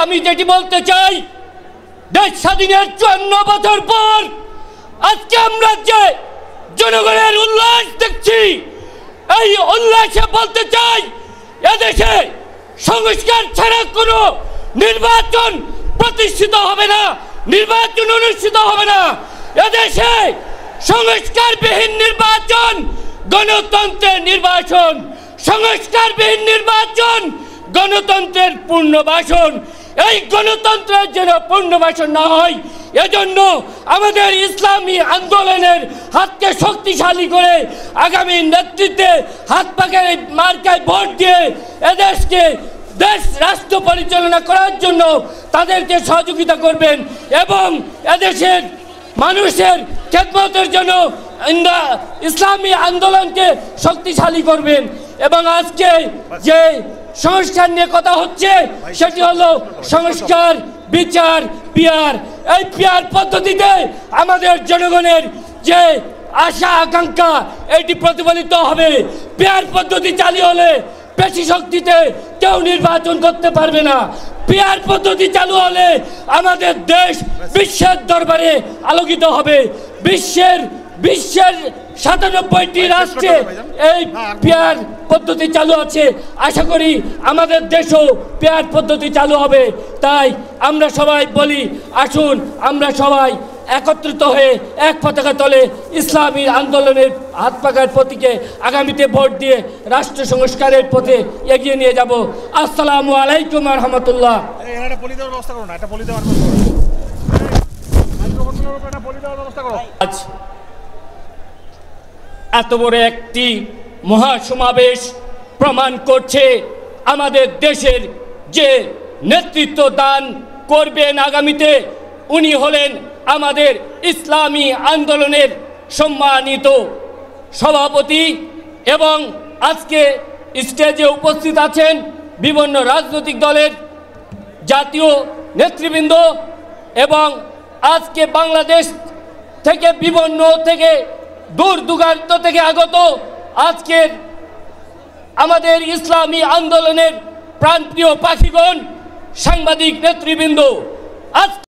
আমি যেটি বলতে চাই, দেশ স্বাধীনের 54 বছর পর আজকে আমরা যে জনগণের উল্লাস দেখছি, এই উল্লাসে বলতে চাই এদেশে সংস্কার ছাড়া কোনো নির্বাচন প্রতিষ্ঠিত হবে না, নির্বাচন অনুষ্ঠিত হবে না। এদেশে সংস্কারবিহীন নির্বাচন গণতন্ত্রের নির্বাচন, সংস্কারবিহীন নির্বাচন গণতন্ত্রের পূর্ণবাসন। এই গণতন্ত্রের যেন পূর্ণবাসন না হয়, এজন্য আমাদের ইসলামী আন্দোলনের হাতকে শক্তিশালী করে আগামী নেতৃত্বে হাত পাখায় মার্কায় ভোট দিয়ে এদেশকে রাষ্ট্র পরিচালনা করার জন্য তাদেরকে সহযোগিতা করবেন এবং এদেশের মানুষের খেদমতের জন্য ইসলামী আন্দোলনকে শক্তিশালী করবেন। এবং আজকে যে সংস্কার নিয়ে কথা হচ্ছে সেটি হলো সংস্কার, বিচার, পিয়ার। এই পিয়ার পদ্ধতিতে আমাদের জনগণের যে আশা আকাঙ্ক্ষা এটি প্রতিফলিত হবে। পিয়ার পদ্ধতি চালু হলে পেশি শক্তিতে কেউ নির্বাচন করতে পারবে না। পিয়ার পদ্ধতি চালু হলে আমাদের দেশ বিশ্বের দরবারে আলোকিত হবে। বিশ্বের 97টি রাষ্ট্রে এই পেয়ার পদ্ধতি চালু আছে। আশা করি আমাদের দেশেও পেয়ার পদ্ধতি চালু হবে। তাই আমরা সবাই বলি, আসুন আমরা সবাই একত্রিত হয়ে এক পতাকা তলে ইসলামী আন্দোলনের হাত পাখার প্রতীকে আগামীতে ভোট দিয়ে রাষ্ট্র সংস্কারের পথে এগিয়ে নিয়ে যাব। আসসালামু আলাইকুম ওয়া রাহমাতুল্লাহ। আজ এত বড় একটি মহাসমাবেশ প্রমাণ করছে আমাদের দেশের যে নেতৃত্ব দান করবেন আগামীতে, উনি হলেন আমাদের ইসলামী আন্দোলনের সম্মানিত সভাপতি। এবং আজকে স্টেজে উপস্থিত আছেন বিভিন্ন রাজনৈতিক দলের জাতীয় নেতৃবৃন্দ এবং আজকে বাংলাদেশ থেকে বিভিন্ন থেকে দূর দূরান্ত থেকে আগত আজকের আমাদের ইসলামী আন্দোলনের প্রাণপ্রিয় পাখিগণ, সাংবাদিক নেতৃবৃন্দ। আজ